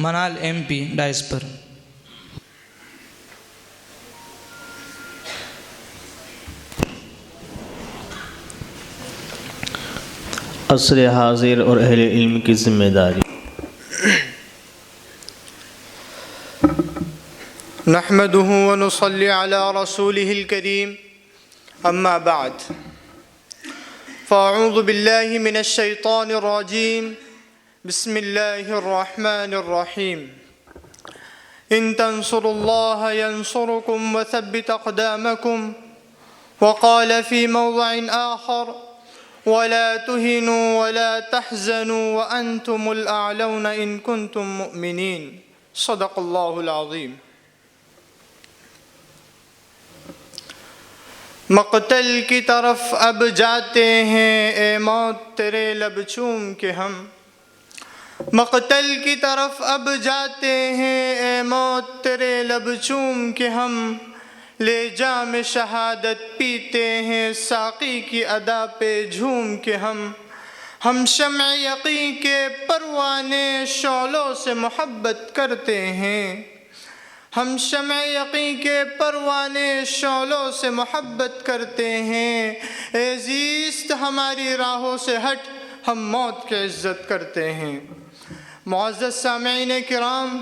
منال MP dice پر۔ عصر حاضر اور اہل علم کی ذمہ داری۔ نحمده ونصلي على رسوله الكريم أما بعد فأعوذ بالله من الشيطان الرجيم بسم الله الرحمن الرحيم إن تنصروا الله ينصركم وثبت أقدامكم وقال في موضع آخر ولا تهنوا ولا تحزنوا وأنتم الأعلون إن كنتم مؤمنين صدق الله العظيم۔ مقتل کی طرف اب جاتے ہیں اے موت تیرے لب چوم کے ہم، مقتل کی طرف اب جاتے ہیں اے موت تیرے لب چوم کے ہم، لے جام شہادت پیتے ہیں ساقی کی ادا پہ جھوم کے ہم شمع یقین کے پروانے شعلوں سے محبت کرتے ہیں، ہم شمع یقین کے پروانے شعلوں سے محبت کرتے ہیں، اے زیست ہماری راہوں سے ہٹ ہم موت کی عزت کرتے ہیں۔ معزز سامعین کرام،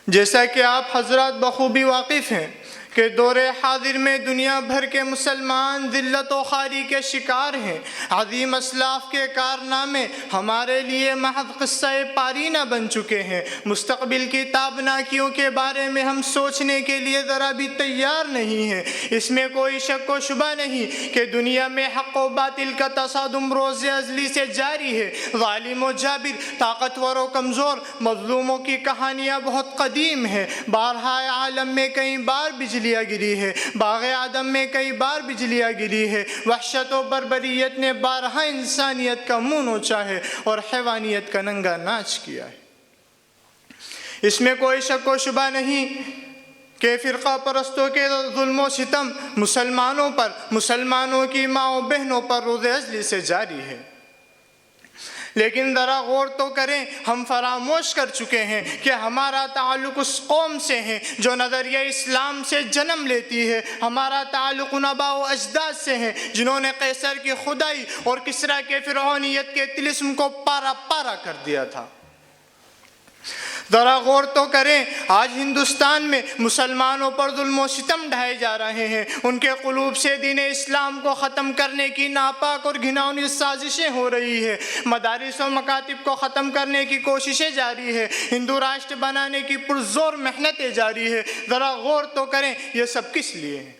جیسا کہ آپ حضرات بخوبی واقف ہیں کہ دور حاضر میں دنیا بھر کے مسلمان ذلت و خواری کے شکار ہیں۔ عظیم اسلاف کے کارنامے ہمارے لیے محض قصہ پارینہ بن چکے ہیں۔ مستقبل کی تابناکیوں کے بارے میں ہم سوچنے کے لیے ذرا بھی تیار نہیں ہیں۔ اس میں کوئی شک و شبہ نہیں کہ دنیا میں حق و باطل کا تصادم روز ازلی سے جاری ہے۔ ظالم و جابر، طاقتور و کمزور، مظلوموں کی کہانیاں بہت قدیم ہیں۔ بارہا عالم میں کئی بار بجلیاں گری ہے، باغ آدم میں کئی بار بجلیاں گری ہے، وحشت و بربریت نے بارہا انسانیت کا منہ نوچا ہے اور حیوانیت کا ننگا ناچ کیا ہے۔ اس میں کوئی شک و شبہ نہیں کہ فرقہ پرستوں کے ظلم و ستم مسلمانوں پر، مسلمانوں کی ماں و بہنوں پر روز ازلی سے جاری ہے، لیکن ذرا غور تو کریں، ہم فراموش کر چکے ہیں کہ ہمارا تعلق اس قوم سے ہے جو نظریہ اسلام سے جنم لیتی ہے۔ ہمارا تعلق ان آباء و اجداد سے ہے جنہوں نے قیصر کی خدائی اور کسریٰ کے فرعونیت کے طلسم کو پارا پارا کر دیا تھا۔ ذرا غور تو کریں، آج ہندوستان میں مسلمانوں پر ظلم و ستم ڈھائے جا رہے ہیں، ان کے قلوب سے دین اسلام کو ختم کرنے کی ناپاک اور گھناؤنی سازشیں ہو رہی ہے، مدارس و مکاتب کو ختم کرنے کی کوششیں جاری ہے، ہندو راشٹر بنانے کی پرزور محنتیں جاری ہے۔ ذرا غور تو کریں، یہ سب کس لیے ہے؟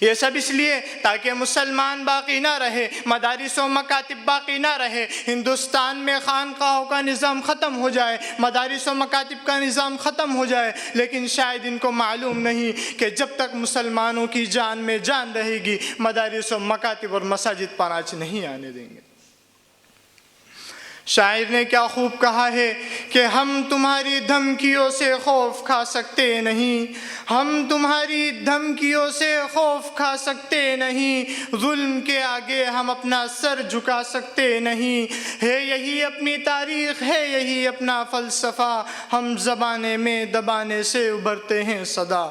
یہ سب اس لیے تاکہ مسلمان باقی نہ رہے، مدارس و مکاتب باقی نہ رہے، ہندوستان میں خانقاہوں کا نظام ختم ہو جائے، مدارس و مکاتب کا نظام ختم ہو جائے۔ لیکن شاید ان کو معلوم نہیں کہ جب تک مسلمانوں کی جان میں جان رہے گی، مدارس و مکاتب اور مساجد پر آنچ نہیں آنے دیں گے۔ شاعر نے کیا خوب کہا ہے کہ ہم تمہاری دھمکیوں سے خوف کھا سکتے نہیں، ہم تمہاری دھمکیوں سے خوف کھا سکتے نہیں، ظلم کے آگے ہم اپنا سر جھکا سکتے نہیں، ہے یہی اپنی تاریخ، ہے یہی اپنا فلسفہ، ہم زمانے میں دبانے سے ابھرتے ہیں صدا۔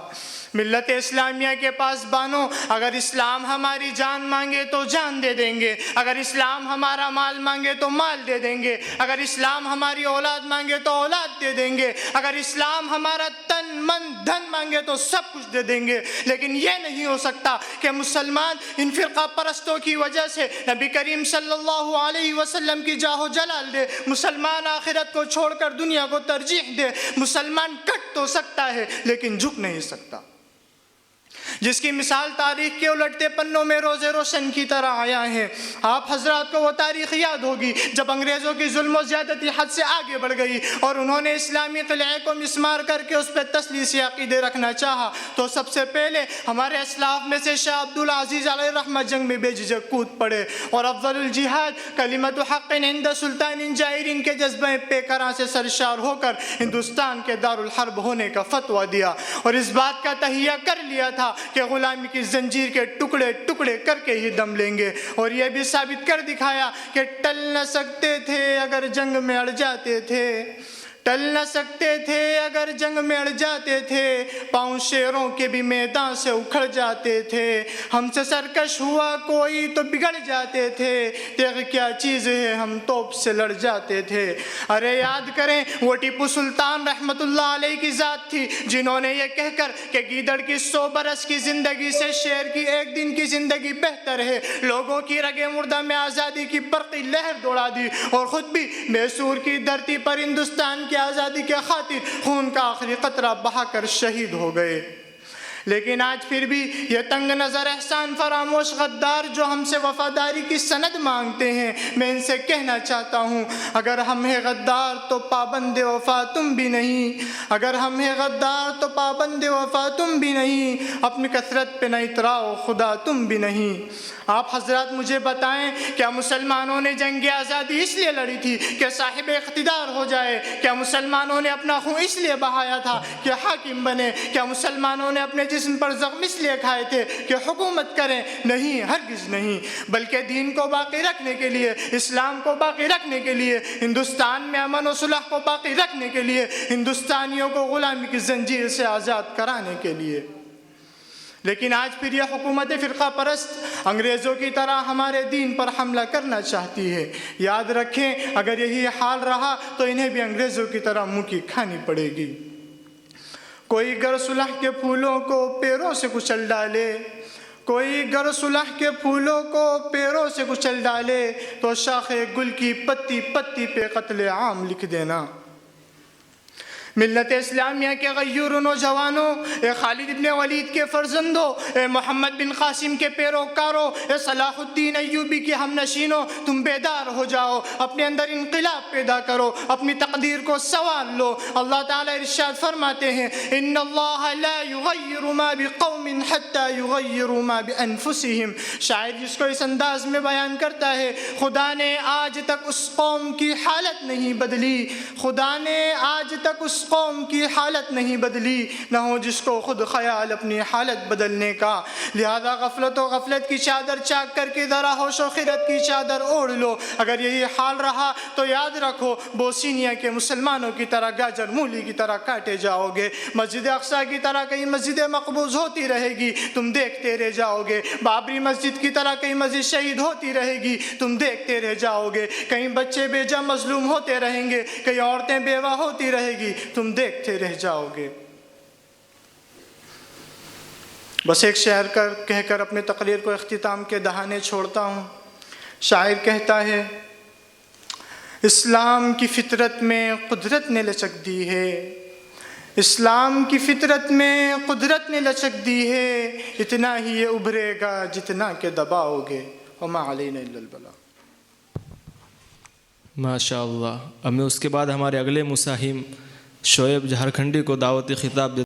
ملت اسلامیہ کے پاس بانو، اگر اسلام ہماری جان مانگے تو جان دے دیں گے، اگر اسلام ہمارا مال مانگے تو مال دے دیں گے، اگر اسلام ہماری اولاد مانگے تو اولاد دے دیں گے، اگر اسلام ہمارا تن من دھن مانگے تو سب کچھ دے دیں گے۔ لیکن یہ نہیں ہو سکتا کہ مسلمان ان فرقہ پرستوں کی وجہ سے نبی کریم صلی اللہ علیہ وسلم کی جاہ و جلال دے، مسلمان آخرت کو چھوڑ کر دنیا کو ترجیح دے۔ مسلمان کٹ تو سکتا ہے لیکن جھک نہیں سکتا، جس کی مثال تاریخ کے الٹتے پنوں میں روز روشن کی طرح آیا ہے۔ آپ حضرات کو وہ تاریخ یاد ہوگی جب انگریزوں کی ظلم و زیادتی حد سے آگے بڑھ گئی اور انہوں نے اسلامی قلعے کو مسمار کر کے اس پہ تسلیسی عقیدے رکھنا چاہا، تو سب سے پہلے ہمارے اسلاف میں سے شاہ عبدالعزیز علیہ رحمہ جنگ میں بے جھجک کود پڑے اور افضل الجہاد کلمت حق عند سلطان جائر کے جذبہ پیکراں سے سرشار ہو کر ہندوستان کے دارالحرب ہونے کا فتویٰ دیا اور اس بات کا تہیہ کر لیا تھا کہ غلامی کی زنجیر کے ٹکڑے ٹکڑے کر کے ہی دم لیں گے، اور یہ بھی ثابت کر دکھایا کہ ٹل نہ سکتے تھے اگر جنگ میں اڑ جاتے تھے، ٹل نہ سکتے تھے اگر جنگ میں اڑ جاتے تھے، پاؤں شیروں کے بھی میدان سے اکھڑ جاتے تھے، ہم سے سرکش ہوا کوئی تو بگڑ جاتے تھے، تیغ کیا چیز ہے ہم توپ سے لڑ جاتے تھے۔ ارے یاد کریں وہ ٹیپو سلطان رحمت اللہ علیہ کی ذات تھی جنہوں نے یہ کہہ کر کہ گیدڑ کی 100 برس کی زندگی سے شیر کی 1 دن کی زندگی بہتر ہے، لوگوں کی رگے مردہ میں آزادی کی برقی لہر دوڑا دی، اور خود بھی میسور کی دھرتی پر ہندوستان کی آزادی کے خاطر خون کا آخری قطرہ بہا کر شہید ہو گئے۔ لیکن آج پھر بھی یہ تنگ نظر احسان فراموش غدار جو ہم سے وفاداری کی سند مانگتے ہیں، میں ان سے کہنا چاہتا ہوں اگر ہم ہیں غدار تو پابند وفا تم بھی نہیں، اگر ہم ہیں غدار تو پابند وفا تم بھی نہیں، اپنی کثرت پہ نہ اتراؤ خدا تم بھی نہیں۔ آپ حضرات مجھے بتائیں کیا مسلمانوں نے جنگ آزادی اس لیے لڑی تھی کہ صاحب اقتدار ہو جائے؟ کیا مسلمانوں نے اپنا خون اس لیے بہایا تھا کہ حاکم بنے؟ کیا مسلمانوں نے اپنے جسم پر زخم اس لیے کھائے تھے کہ حکومت کریں؟ نہیں، ہرگز نہیں، بلکہ دین کو باقی رکھنے کے لیے، اسلام کو باقی رکھنے کے لیے، ہندوستان میں امن و صلح کو باقی رکھنے کے لیے، ہندوستانیوں کو غلامی کی زنجیر سے آزاد کرانے کے لیے۔ لیکن آج پھر یہ حکومت فرقہ پرست انگریزوں کی طرح ہمارے دین پر حملہ کرنا چاہتی ہے۔ یاد رکھیں اگر یہی حال رہا تو انہیں بھی انگریزوں کی طرح منہ کی کھانی پڑے گی۔ کوئی گر صلح کے پھولوں کو پیروں سے کچل ڈالے، کوئی گر صلح کے پھولوں کو پیروں سے کچل ڈالے تو شاخ گل کی پتی پتی پہ قتل عام لکھ دینا۔ ملت اسلامیہ کے غیور نوجوانوں، اے خالد بن ولید کے فرزندوں، اے محمد بن قاسم کے پیروکاروں، اے صلاح الدین ایوبی کے ہم نشینوں، تم بیدار ہو جاؤ، اپنے اندر انقلاب پیدا کرو، اپنی تقدیر کو سنوار لو۔ اللہ تعالیٰ ارشاد فرماتے ہیں ان اللہ لا یغیر ما بقوم حتی یغیروا ما بانفسہم۔ شاعر جس کو اس انداز میں بیان کرتا ہے خدا نے آج تک اس قوم کی حالت نہیں بدلی، خدا نے آج تک اس قوم کی حالت نہیں بدلی، نہ ہو جس کو خود خیال اپنی حالت بدلنے کا۔ لہذا غفلت و غفلت کی چادر چاک کر کے ذرا ہوش و خرد کی چادر اوڑھ لو۔ اگر یہی حال رہا تو یاد رکھو بوسینیا کے مسلمانوں کی طرح گاجر مولی کی طرح کاٹے جاؤ گے، مسجد اقصیٰ کی طرح کئی مسجدیں مقبوض ہوتی رہے گی، تم دیکھتے رہ جاؤ گے، بابری مسجد کی طرح کئی مسجد شہید ہوتی رہے گی، تم دیکھتے رہ جاؤ گے، کئی بچے بے جا مظلوم ہوتے رہیں گے، کئی عورتیں بیوہ ہوتی رہے گی، تم دیکھتے رہ جاؤ گے۔ بس ایک شعر کہہ کر اپنے تقریر کو اختتام کے دہانے چھوڑتا ہوں۔ شاعر کہتا ہے اسلام کی فطرت میں قدرت نے لچک دی ہے، اسلام کی فطرت میں قدرت نے لچک دی ہے، اتنا ہی یہ ابھرے گا جتنا کہ دباؤ گے، وما علینا الا البلاغ۔ ماشاء اللہ۔ اب میں اس کے بعد ہمارے اگلے مساہم شعیب جھارکھنڈی کو دعوتی خطاب